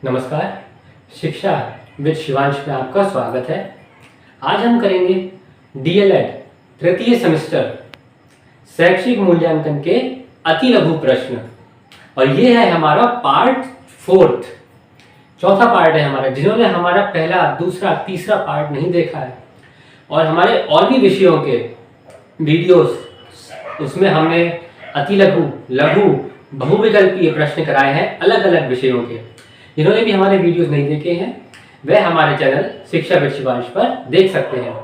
नमस्कार, शिक्षा विद शिवांश में आपका स्वागत है। आज हम करेंगे डीएलएड तृतीय सेमेस्टर शैक्षिक मूल्यांकन के अति लघु प्रश्न और ये है हमारा पार्ट 4, चौथा पार्ट है हमारा। जिन्होंने हमारा पहला, दूसरा, तीसरा पार्ट नहीं देखा है और हमारे और भी विषयों के वीडियोस उसमें हमने अति लघु, लघु, बहुविकल्पीय प्रश्न कराए हैं अलग अलग विषयों के। जिन्होंने भी हमारे वीडियोस नहीं देखे हैं वह हमारे चैनल शिक्षा विद शिवांश पर देख सकते हैं।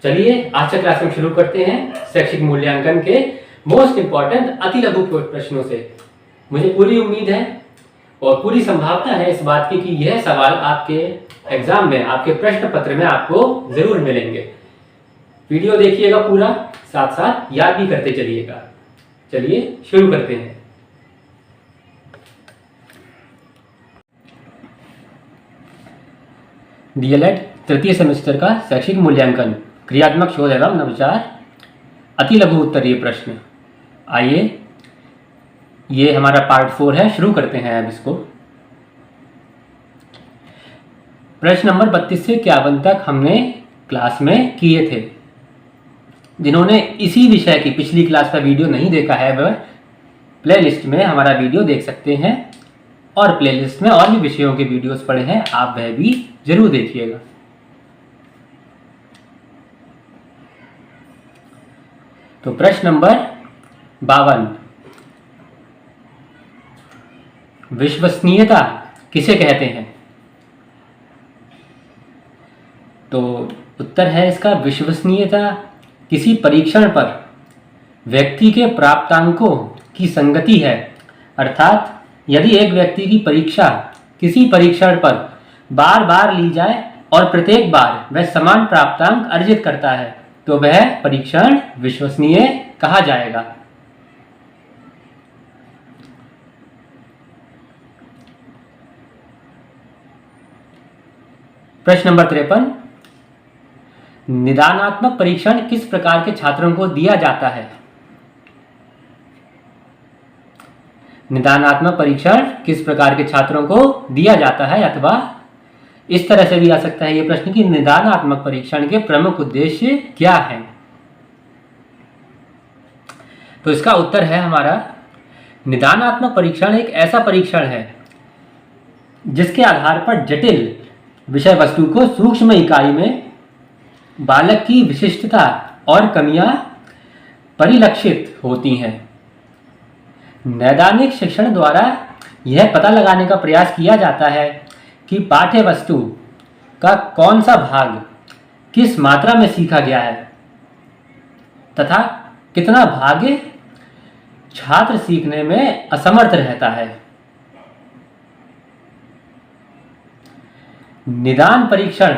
चलिए आज का क्लास हम शुरू करते हैं शैक्षिक मूल्यांकन के मोस्ट इंपॉर्टेंट अति लघु प्रश्नों से। मुझे पूरी उम्मीद है और पूरी संभावना है इस बात की कि यह सवाल आपके एग्जाम में, आपके प्रश्न पत्र में आपको जरूर मिलेंगे। वीडियो देखिएगा पूरा, साथ साथ याद भी करते चलिएगा। चलिए शुरू करते हैं। डीएलएड तृतीय सेमेस्टर का शैक्षिक मूल्यांकन क्रियात्मक शोध एवं नवाचार अति लघु उत्तरीय प्रश्न। आइए, ये हमारा पार्ट 4 है, शुरू करते हैं अब इसको। प्रश्न नंबर 32 से 51 तक हमने क्लास में किए थे। जिन्होंने इसी विषय की पिछली क्लास का वीडियो नहीं देखा है वह प्लेलिस्ट में हमारा वीडियो देख सकते हैं और प्लेलिस्ट में और भी विषयों के वीडियोस पड़े हैं, आप वह भी जरूर देखिएगा। तो प्रश्न नंबर 52, विश्वसनीयता किसे कहते हैं? तो उत्तर है इसका, विश्वसनीयता किसी परीक्षण पर व्यक्ति के प्राप्तांकों की संगति है। अर्थात यदि एक व्यक्ति की परीक्षा किसी परीक्षण पर बार बार ली जाए और प्रत्येक बार वह समान प्राप्तांक अर्जित करता है तो वह परीक्षण विश्वसनीय कहा जाएगा। प्रश्न नंबर 53, निदानात्मक परीक्षण किस प्रकार के छात्रों को दिया जाता है? निदानात्मक परीक्षण किस प्रकार के छात्रों को दिया जाता है, अथवा इस तरह से भी आ सकता है ये प्रश्न कि निदानात्मक परीक्षण के प्रमुख उद्देश्य क्या हैं? तो इसका उत्तर है हमारा, निदानात्मक परीक्षण एक ऐसा परीक्षण है जिसके आधार पर जटिल विषय वस्तु को सूक्ष्म इकाई में बालक की विशिष्टता और कमियां परिलक्षित होती हैं। नैदानिक शिक्षण द्वारा यह पता लगाने का प्रयास किया जाता है कि पाठ्य वस्तु का कौन सा भाग किस मात्रा में सीखा गया है तथा कितना भाग छात्र सीखने में असमर्थ रहता है। निदान परीक्षण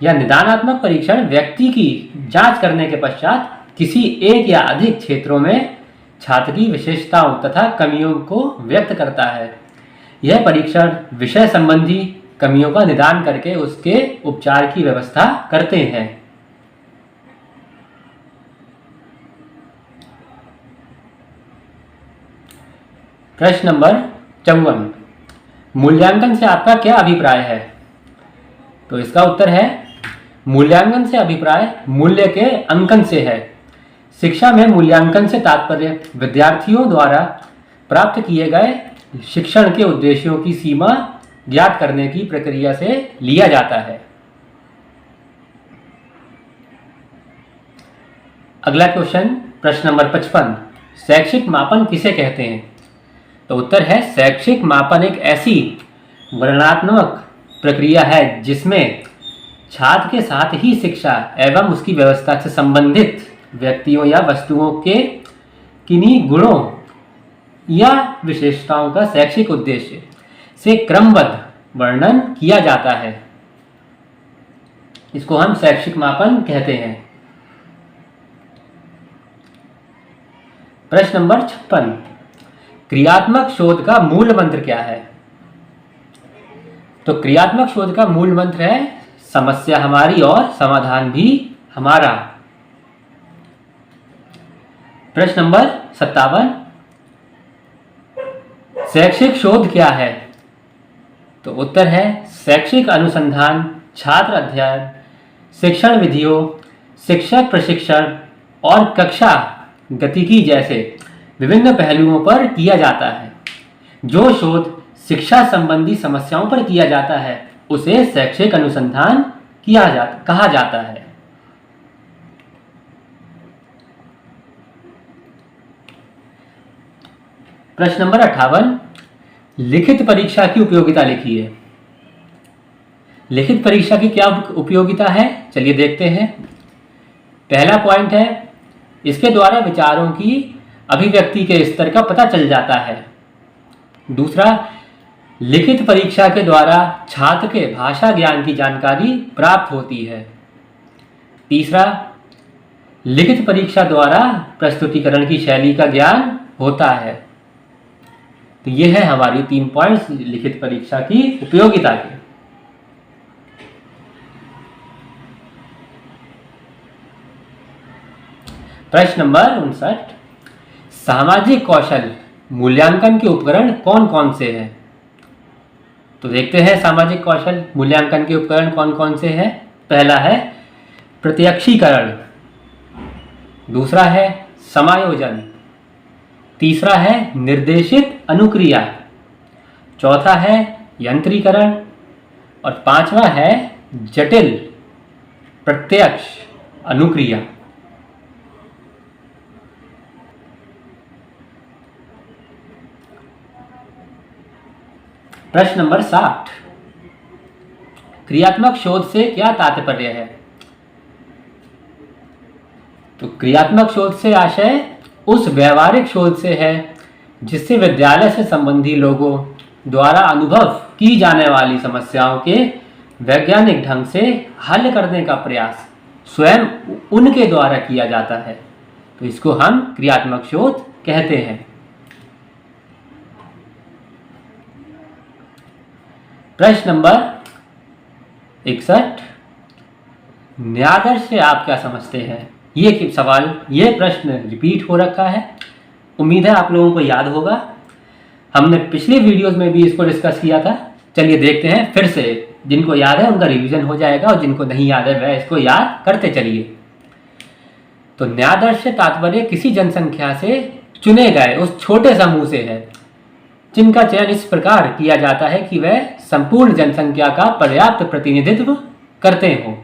या निदानात्मक परीक्षण व्यक्ति की जांच करने के पश्चात किसी एक या अधिक क्षेत्रों में छात्र की विशेषताओं तथा कमियों को व्यक्त करता है। यह परीक्षण विषय संबंधी कमियों का निदान करके उसके उपचार की व्यवस्था करते हैं। प्रश्न नंबर 54, मूल्यांकन से आपका क्या अभिप्राय है? तो इसका उत्तर है, मूल्यांकन से अभिप्राय मूल्य के अंकन से है। शिक्षा में मूल्यांकन से तात्पर्य विद्यार्थियों द्वारा प्राप्त किए गए शिक्षण के उद्देश्यों की सीमा ज्ञात करने की प्रक्रिया से लिया जाता है। अगला क्वेश्चन, प्रश्न नंबर 55, शैक्षिक मापन किसे कहते हैं? तो उत्तर है, शैक्षिक मापन एक ऐसी वर्णनात्मक प्रक्रिया है जिसमें छात्र के साथ ही शिक्षा एवं उसकी व्यवस्था से संबंधित व्यक्तियों या वस्तुओं के किन्हीं गुणों या विशेषताओं का शैक्षिक उद्देश्य से क्रमबद्ध वर्णन किया जाता है। इसको हम शैक्षिक मापन कहते हैं। प्रश्न नंबर 56, क्रियात्मक शोध का मूल मंत्र क्या है? तो क्रियात्मक शोध का मूल मंत्र है, समस्या हमारी और समाधान भी हमारा। प्रश्न नंबर 57, शैक्षिक शोध क्या है? तो उत्तर है शैक्षिक अनुसंधान, छात्र अध्ययन, शिक्षण विधियों, शिक्षक प्रशिक्षण और कक्षा गतिकी जैसे विभिन्न पहलुओं पर किया जाता है। जो शोध शिक्षा संबंधी समस्याओं पर किया जाता है उसे शैक्षिक अनुसंधान कहा जाता है। प्रश्न नंबर 58, लिखित परीक्षा की उपयोगिता लिखिए। लिखित परीक्षा की क्या उपयोगिता है, चलिए देखते हैं। पहला पॉइंट है, इसके द्वारा विचारों की अभिव्यक्ति के स्तर का पता चल जाता है। दूसरा, लिखित परीक्षा के द्वारा छात्र के भाषा ज्ञान की जानकारी प्राप्त होती है। तीसरा, लिखित परीक्षा द्वारा प्रस्तुतिकरण की शैली का ज्ञान होता है। तो ये है हमारी 3 पॉइंट्स लिखित परीक्षा की उपयोगिता के। प्रश्न नंबर 59, सामाजिक कौशल मूल्यांकन के उपकरण कौन कौन से हैं? तो देखते हैं सामाजिक कौशल मूल्यांकन के उपकरण कौन कौन से हैं। पहला है प्रत्यक्षीकरण, दूसरा है समायोजन, तीसरा है निर्देशित अनुक्रिया, चौथा है यंत्रीकरण और पांचवा है जटिल प्रत्यक्ष अनुक्रिया। प्रश्न नंबर 60, क्रियात्मक शोध से क्या तात्पर्य है? तो क्रियात्मक शोध से आशय उस व्यवहारिक शोध से है जिससे विद्यालय से संबंधी लोगों द्वारा अनुभव की जाने वाली समस्याओं के वैज्ञानिक ढंग से हल करने का प्रयास स्वयं उनके द्वारा किया जाता है। तो इसको हम क्रियात्मक शोध कहते हैं। प्रश्न नंबर 61, न्यायाधीश से आप क्या समझते हैं? ये सवाल, ये प्रश्न रिपीट हो रखा है, उम्मीद है आप लोगों को याद होगा। हमने पिछले वीडियोस में भी इसको डिस्कस किया था। चलिए देखते हैं फिर से, जिनको याद है उनका रिवीजन हो जाएगा और जिनको नहीं याद है वह इसको याद करते चलिए। तो न्यायाधीश से तात्पर्य किसी जनसंख्या से चुने गए उस छोटे समूह से है जिनका चयन इस प्रकार किया जाता है कि वह संपूर्ण जनसंख्या का पर्याप्त प्रतिनिधित्व करते हों।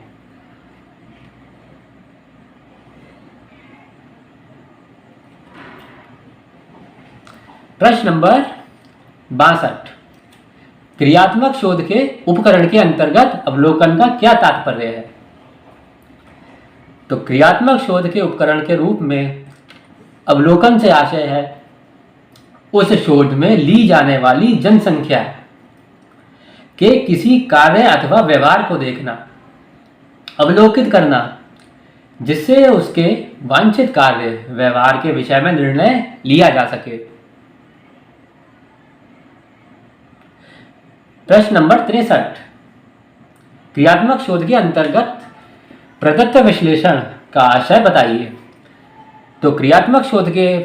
प्रश्न नंबर 62, क्रियात्मक शोध के उपकरण के अंतर्गत अवलोकन का क्या तात्पर्य है? तो क्रियात्मक शोध के उपकरण के रूप में अवलोकन से आशय है उस शोध में ली जाने वाली जनसंख्या के किसी कार्य अथवा व्यवहार को देखना, अवलोकित करना, जिससे उसके वांछित कार्य व्यवहार के विषय में निर्णय लिया जा सके। प्रश्न नंबर 63, क्रियात्मक शोध के अंतर्गत प्रदत्त विश्लेषण का आशय बताइए। तो क्रियात्मक शोध के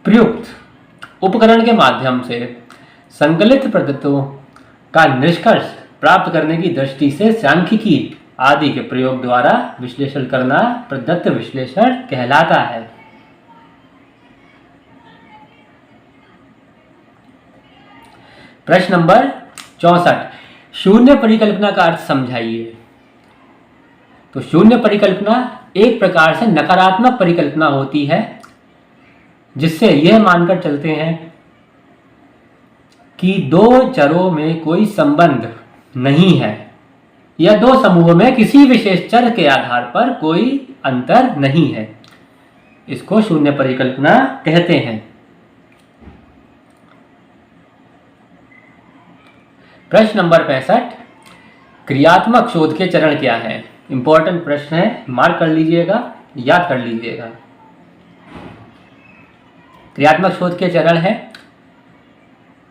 प्रयुक्त उपकरण के माध्यम से संकलित प्रदत्तों का निष्कर्ष प्राप्त करने की दृष्टि से सांख्यिकी आदि के प्रयोग द्वारा विश्लेषण करना प्रदत्त विश्लेषण कहलाता है। प्रश्न नंबर 64, शून्य परिकल्पना का अर्थ समझाइए। तो शून्य परिकल्पना एक प्रकार से नकारात्मक परिकल्पना होती है जिससे यह मानकर चलते हैं कि दो चरों में कोई संबंध नहीं है या दो समूहों में किसी विशेष चर के आधार पर कोई अंतर नहीं है। इसको शून्य परिकल्पना कहते हैं। प्रश्न नंबर 65, क्रियात्मक शोध के चरण क्या है? इंपॉर्टेंट प्रश्न है, मार्क कर लीजिएगा, याद कर लीजिएगा। क्रियात्मक शोध के चरण है,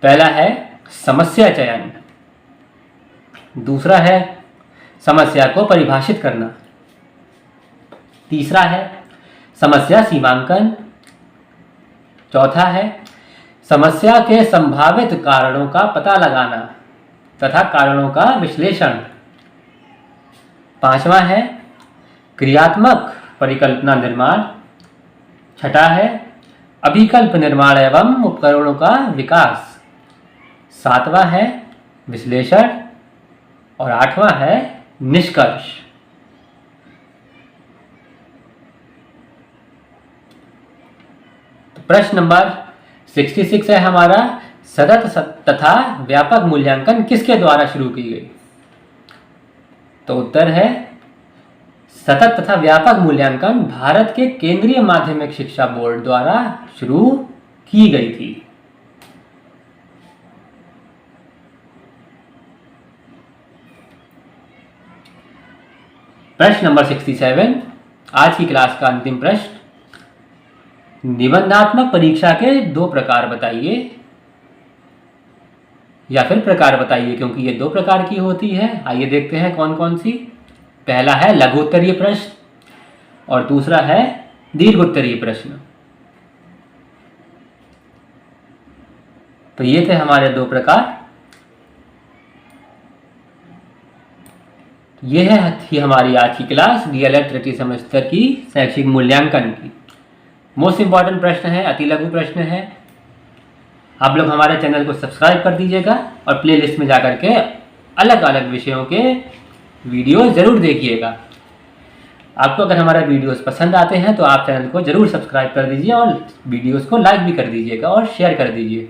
पहला है समस्या चयन, दूसरा है समस्या को परिभाषित करना, तीसरा है समस्या सीमांकन, चौथा है समस्या के संभावित कारणों का पता लगाना तथा कारणों का विश्लेषण। 5वां है क्रियात्मक परिकल्पना निर्माण। 6ठा है अभिकल्प निर्माण एवं उपकरणों का विकास। 7वां है विश्लेषण और 8वां है निष्कर्ष। तो प्रश्न नंबर 66 है हमारा, सतत तथा व्यापक मूल्यांकन किसके द्वारा शुरू की गई? तो उत्तर है सतत तथा व्यापक मूल्यांकन भारत के केंद्रीय माध्यमिक शिक्षा बोर्ड द्वारा शुरू की गई थी। प्रश्न नंबर 67, आज की क्लास का अंतिम प्रश्न, निबंधात्मक परीक्षा के 2 प्रकार बताइए, या फिर प्रकार बताइए क्योंकि ये 2 प्रकार की होती है। आइए देखते हैं कौन कौन सी। पहला है लघु उत्तरीय प्रश्न और दूसरा है दीर्घ उत्तरीय प्रश्न। तो ये थे हमारे 2 प्रकार। ये है थी हमारी आज की क्लास डीएलएड तृतीय सेमेस्टर की शैक्षिक मूल्यांकन की। मोस्ट इंपॉर्टेंट प्रश्न है, अति लघु प्रश्न है। आप लोग हमारे चैनल को सब्सक्राइब कर दीजिएगा और प्लेलिस्ट में जाकर के अलग अलग विषयों के वीडियो ज़रूर देखिएगा। आपको अगर हमारा वीडियोस पसंद आते हैं तो आप चैनल को ज़रूर सब्सक्राइब कर दीजिए और वीडियोस को लाइक भी कर दीजिएगा और शेयर कर दीजिए।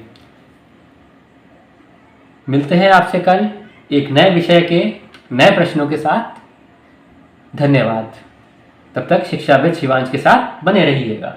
मिलते हैं आपसे कल एक नए विषय के नए प्रश्नों के साथ। धन्यवाद। तब तक शिक्षाविद शिवांश के साथ बने रहिएगा।